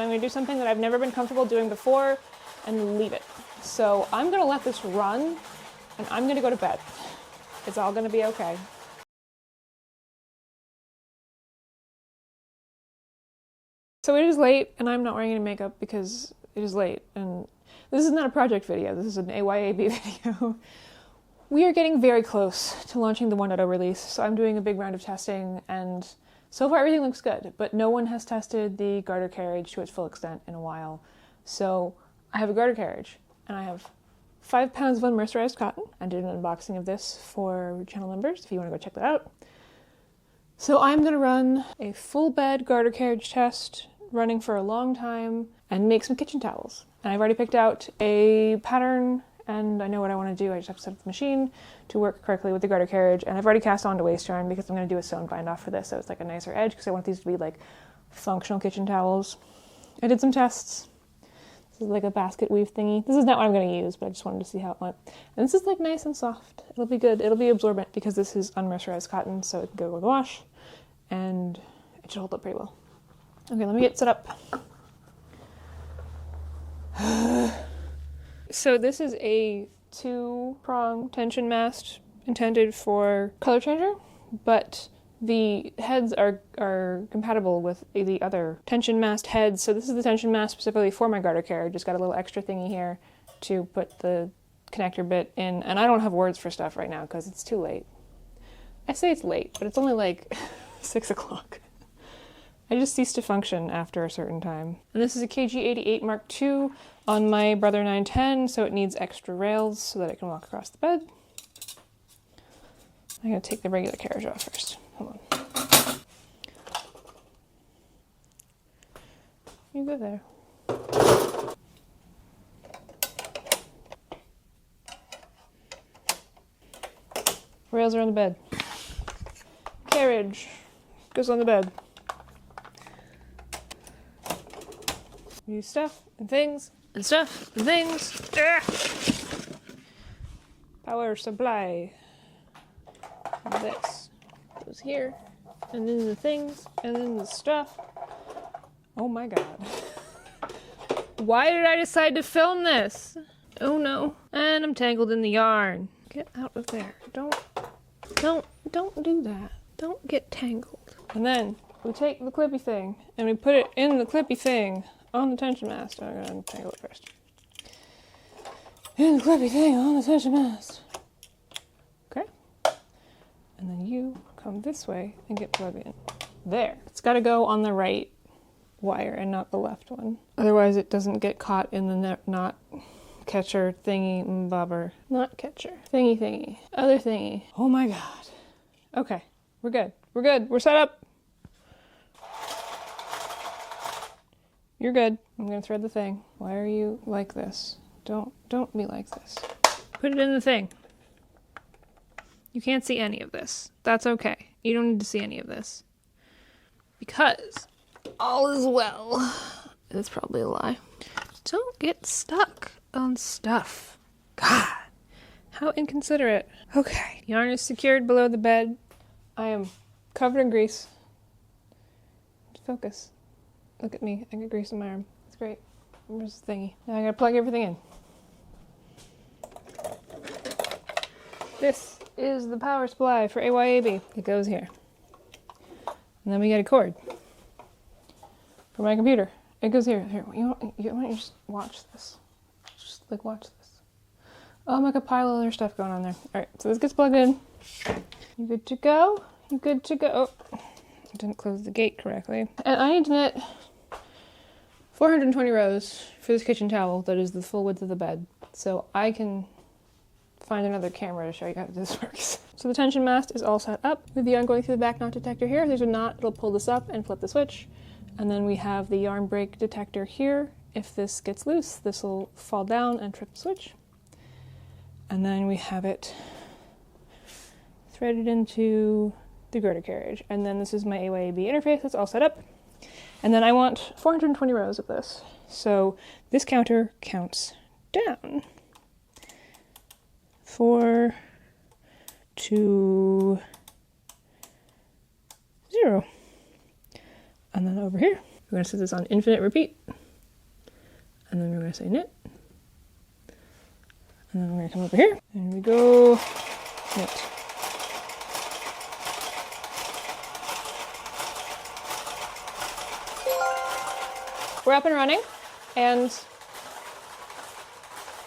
I'm gonna do something that I've never been comfortable doing before and leave it. So I'm gonna let this run and I'm gonna go to bed. It's all gonna be okay. So it is late and I'm not wearing any makeup because it is late, and this is not a project video, this is an AYAB video. We are getting very close to launching the 1.0 release, so I'm doing a big round of testing, and so far everything looks good, but no one has tested the garter carriage to its full extent in a while. So I have a garter carriage, and I have 5 pounds of unmercerized cotton. I did an unboxing of this for channel members if you want to go check that out. So I'm going to run a full bed garter carriage test, running for a long time, and make some kitchen towels. And I've already picked out a pattern, and I know what I want to do. I just have to set up the machine to work correctly with the garter carriage, and I've already cast on to waste yarn because I'm going to do a sewn bind off for this, so it's like a nicer edge, because I want these to be like functional kitchen towels. I did some tests. This is like a basket weave thingy. This is not what I'm going to use, but I just wanted to see how it went. And this is like nice and soft. It'll be good. It'll be absorbent because this is unmercerized cotton, so it can go with the wash, and it should hold up pretty well. Okay, let me get set up. So this is a 2-prong tension mast intended for color changer, but the heads are compatible with the other tension mast heads. So this is the tension mast specifically for my garter carriage. Just got a little extra thingy here to put the connector bit in, and I don't have words for stuff right now because it's too late. I say it's late, but it's only like 6 o'clock. I just ceased to function after a certain time. And this is a KG88 Mark II on my Brother 910, so it needs extra rails so that it can walk across the bed. I'm gonna take the regular carriage off first. Hold on. You go there. Rails are on the bed. Carriage goes on the bed. Use stuff and things and stuff and things. Ugh. Power supply. And this goes here, and then the things, and then the stuff. Oh my god. Why did I decide to film this? Oh no. And I'm tangled in the yarn. Get out of there. Don't do that. Don't get tangled. And then we take the clippy thing and we put it in the clippy thing on the tension mast. I'm gonna untangle it first. In the clippy thing on the tension mast. Okay. And then you come this way and get plugged in. There. It's gotta go on the right wire and not the left one. Otherwise it doesn't get caught in the knot catcher thingy bobber. Not catcher. Thingy. Other thingy. Oh my god. Okay. We're good. We're good. We're set up. You're good. I'm gonna thread the thing. Why are you like this? Don't be like this. Put it in the thing. You can't see any of this. That's okay. You don't need to see any of this. Because all is well. That's probably a lie. Don't get stuck on stuff. God, how inconsiderate. Okay, yarn is secured below the bed. I am covered in grease. Focus. Look at me. I got grease on my arm. It's great. Where's the thingy? Now I gotta plug everything in. This is the power supply for AYAB. It goes here. And then we get a cord for my computer. It goes here. Here, you want to just watch this? Just like watch this. Oh, I'm like a pile of other stuff going on there. All right, so this gets plugged in. You good to go? You good to go? Oh, I didn't close the gate correctly. And I need to knit 420 rows for this kitchen towel that is the full width of the bed. So I can find another camera to show you how this works. So the tension mast is all set up with the yarn going through the back knot detector here. If there's a knot, it'll pull this up and flip the switch. And then we have the yarn break detector here. If this gets loose, this will fall down and trip the switch. And then we have it threaded into the garter carriage. And then this is my AYAB interface that's all set up. And then I want 420 rows of this. So this counter counts down. 4, 2, 0. And then over here, We're going to set this on infinite repeat. And then we're going to say knit. And then we're going to come over here and we go knit. We're up and running, and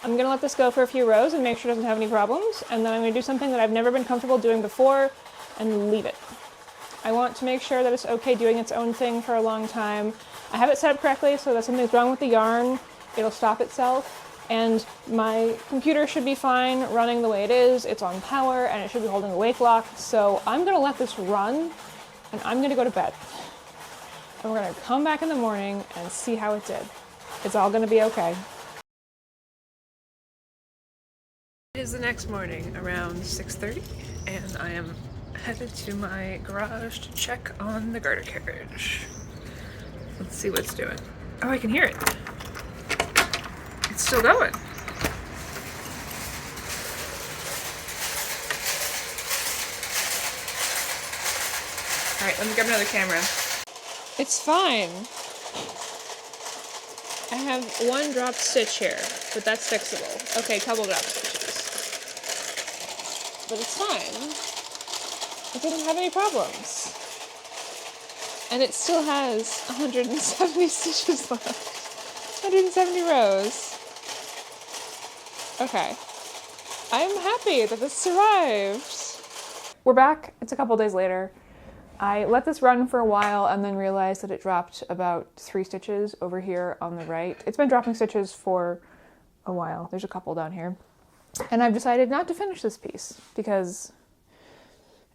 I'm going to let this go for a few rows and make sure it doesn't have any problems, and then I'm going to do something that I've never been comfortable doing before and leave it. I want to make sure that it's okay doing its own thing for a long time. I have it set up correctly so that something's wrong with the yarn, it'll stop itself, and my computer should be fine running the way it is. It's on power and it should be holding a wake lock, so I'm going to let this run and I'm going to go to bed. And we're going to come back in the morning and see how it did. It's all going to be okay. It is the next morning around 6:30 and I am headed to my garage to check on the garter carriage. Let's see what it's doing. Oh, I can hear it. It's still going. All right, let me grab another camera. It's fine. I have one dropped stitch here, but that's fixable. Okay, couple dropped stitches. But it's fine. It didn't have any problems. And it still has 170 stitches left. 170 rows. Okay. I'm happy that this survived. We're back. It's a couple days later. I let this run for a while and then realized that it dropped about 3 stitches over here on the right. It's been dropping stitches for a while. There's a couple down here. And I've decided not to finish this piece because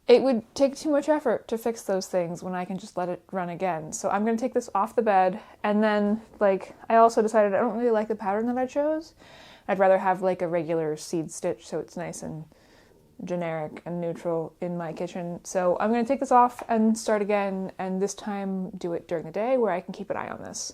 it would take too much effort to fix those things when I can just let it run again. So I'm going to take this off the bed, and then, I also decided I don't really like the pattern that I chose. I'd rather have, a regular seed stitch so it's nice and generic and neutral in my kitchen. So I'm going to take this off and start again, and this time do it during the day where I can keep an eye on this.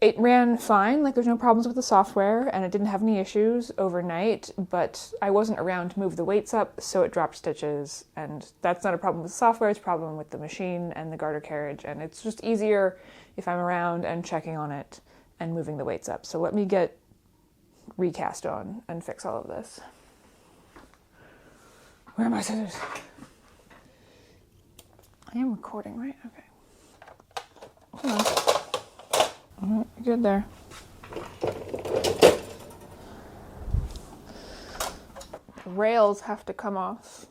It ran fine, there's no problems with the software, and it didn't have any issues overnight, but I wasn't around to move the weights up, so it dropped stitches, and that's not a problem with the software, it's a problem with the machine and the garter carriage, and it's just easier if I'm around and checking on it and moving the weights up. So let me get recast on and fix all of this. Where are my scissors? I am recording, right? Okay. Hold on. All right, good there. The rails have to come off.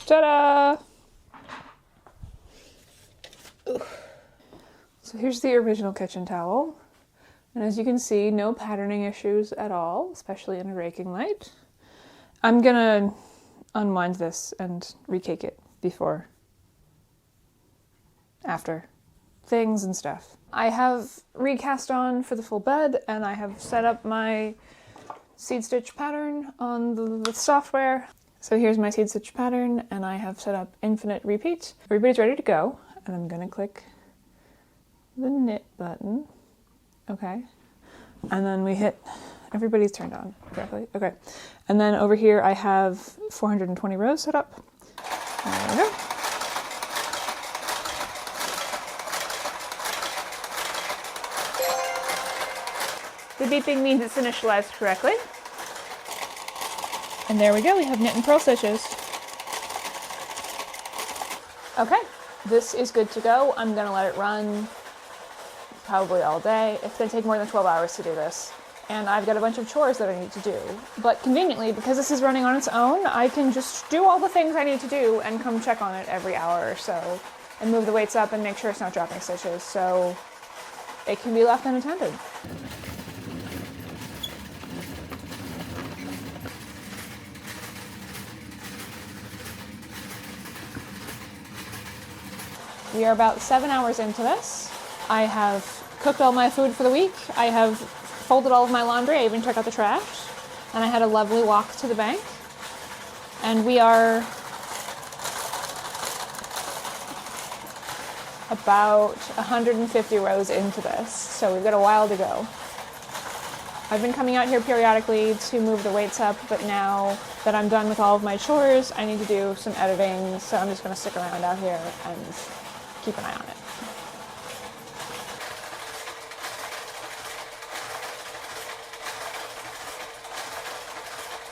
Ta-da! So here's the original kitchen towel. And as you can see, no patterning issues at all, especially in a raking light. I'm gonna unwind this and recake it before, after things and stuff. I have recast on for the full bed, and I have set up my seed stitch pattern on the software. So here's my seed stitch pattern, and I have set up infinite repeat. Everybody's ready to go, and I'm gonna click the knit button. Okay, and then we hit, everybody's turned on correctly. Okay, and then over here I have 420 rows set up. There we go. The beeping means it's initialized correctly. And there we go, we have knit and purl stitches. Okay, this is good to go. I'm gonna let it run probably all day. It's gonna take more than 12 hours to do this. And I've got a bunch of chores that I need to do. But conveniently, because this is running on its own, I can just do all the things I need to do and come check on it every hour or so and move the weights up and make sure it's not dropping stitches, so it can be left unattended. We are about 7 hours into this. I have cooked all my food for the week. I have folded all of my laundry. I even took out the trash. And I had a lovely walk to the bank. And we are about 150 rows into this. So we've got a while to go. I've been coming out here periodically to move the weights up, but now that I'm done with all of my chores, I need to do some editing, so I'm just going to stick around out here and keep an eye on it.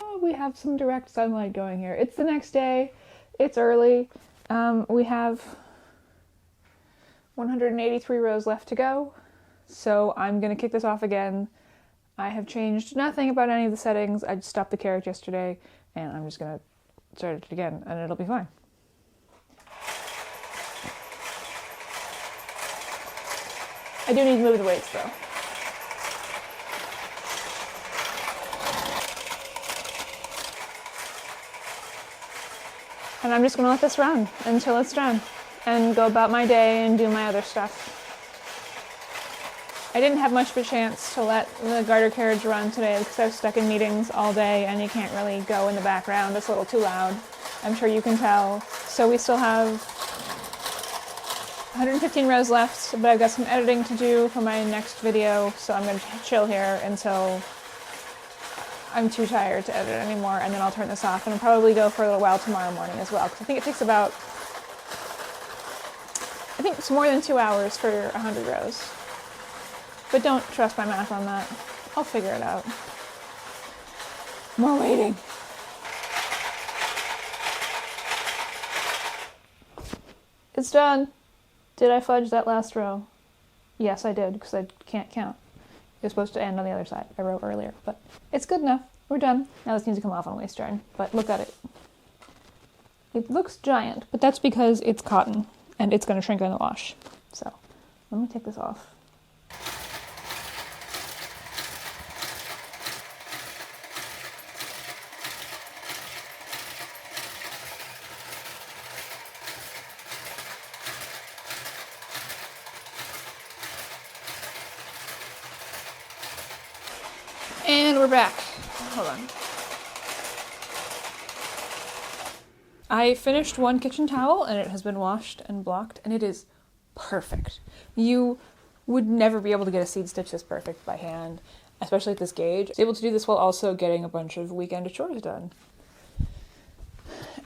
Oh, we have some direct sunlight going here. It's the next day. It's early. We have 183 rows left to go, so I'm going to kick this off again. I have changed nothing about any of the settings. I just stopped the carriage yesterday, and I'm just going to start it again, and it'll be fine. I do need to move the weights, though. And I'm just going to let this run until it's done, and go about my day and do my other stuff. I didn't have much of a chance to let the garter carriage run today because I was stuck in meetings all day and you can't really go in the background. It's a little too loud. I'm sure you can tell. So we still have 115 rows left, but I've got some editing to do for my next video, so I'm going to chill here until I'm too tired to edit anymore, and then I'll turn this off, and I'll probably go for a little while tomorrow morning as well, because I think it takes about, I think it's more than 2 hours for 100 rows. But don't trust my math on that. I'll figure it out. More waiting. It's done. Did I fudge that last row? Yes, I did, because I can't count. It was supposed to end on the other side. I wrote earlier, but it's good enough. We're done. Now this needs to come off on waist yarn, but look at it. It looks giant, but that's because it's cotton, and it's going to shrink in the wash. So, let me take this off. And we're back. Hold on. I finished one kitchen towel and it has been washed and blocked and it is perfect. You would never be able to get a seed stitch this perfect by hand, especially at this gauge. I was able to do this while also getting a bunch of weekend chores done.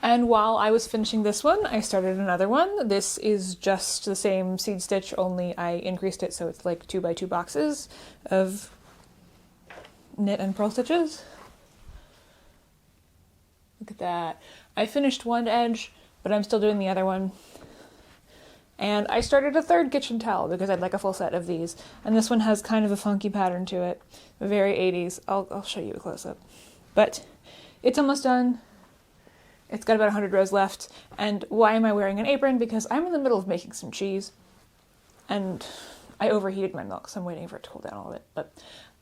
And while I was finishing this one, I started another one. This is just the same seed stitch, only I increased it so it's like 2x2 boxes of knit and purl stitches. Look at that. I finished one edge, but I'm still doing the other one. And I started a third kitchen towel because I'd like a full set of these. And this one has kind of a funky pattern to it, very 80s. I'll show you a close-up. But it's almost done. It's got about 100 rows left. And why am I wearing an apron? Because I'm in the middle of making some cheese. And I overheated my milk, so I'm waiting for it to cool down a little bit. But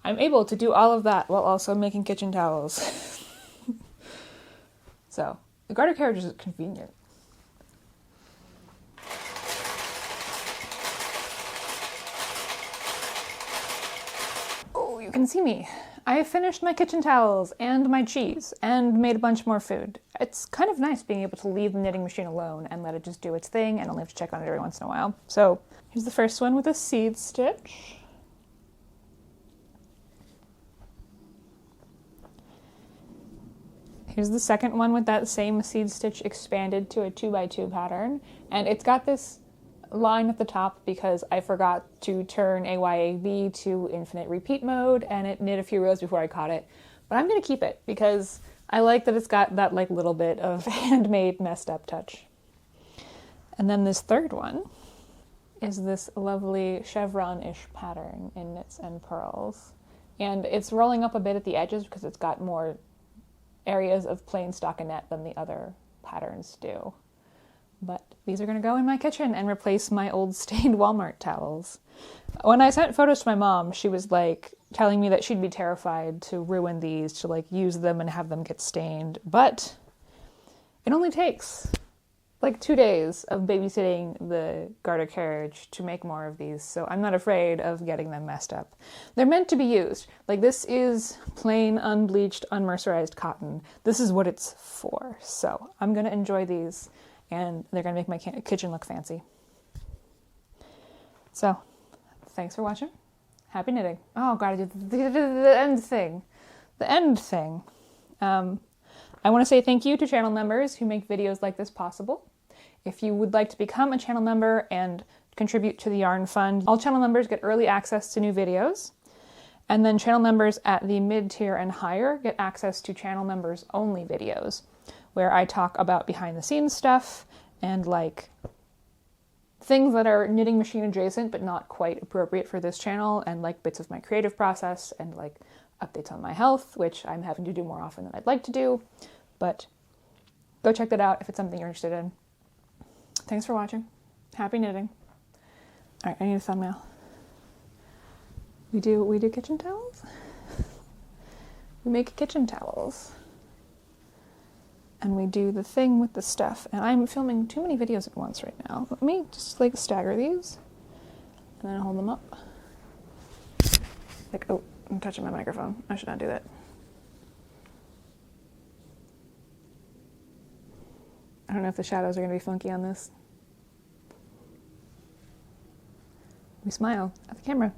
I'm able to do all of that while also making kitchen towels. So, the garter carriage is convenient. Oh, you can see me. I have finished my kitchen towels and my cheese and made a bunch more food. It's kind of nice being able to leave the knitting machine alone and let it just do its thing and only have to check on it every once in a while. So, here's the first one with a seed stitch. Here's the second one with that same seed stitch expanded to a 2x2 pattern. And it's got this line at the top because I forgot to turn AYAB to infinite repeat mode and it knit a few rows before I caught it. But I'm going to keep it because I like that it's got that like little bit of handmade messed up touch. And then this third one is this lovely chevron-ish pattern in knits and purls. And it's rolling up a bit at the edges because it's got more areas of plain stockinette than the other patterns do. But these are going to go in my kitchen and replace my old stained Walmart towels. When I sent photos to my mom, she was like telling me that she'd be terrified to ruin these, to like use them and have them get stained. But it only takes like 2 days of babysitting the garter carriage to make more of these, so I'm not afraid of getting them messed up. They're meant to be used. Like, this is plain, unbleached, unmercerized cotton. This is what it's for. So I'm going to enjoy these, and they're going to make my kitchen look fancy. So, thanks for watching. Happy knitting. Oh, gotta do the end thing. The end thing. I want to say thank you to channel members who make videos like this possible. If you would like to become a channel member and contribute to the Yarn Fund, all channel members get early access to new videos. And then channel members at the mid-tier and higher get access to channel members only videos, where I talk about behind the scenes stuff and like things that are knitting machine adjacent but not quite appropriate for this channel, and like bits of my creative process and like updates on my health, which I'm having to do more often than I'd like to do. But go check that out if it's something you're interested in. Thanks for watching. Happy knitting. All right, I need a thumbnail. We do kitchen towels? We make kitchen towels. And we do the thing with the stuff. And I'm filming too many videos at once right now. Let me just like stagger these and then hold them up. Like, oh, I'm touching my microphone. I should not do that. I don't know if the shadows are going to be funky on this. We smile at the camera.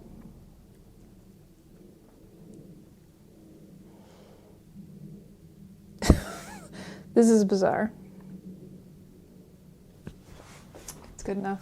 This is bizarre. It's good enough.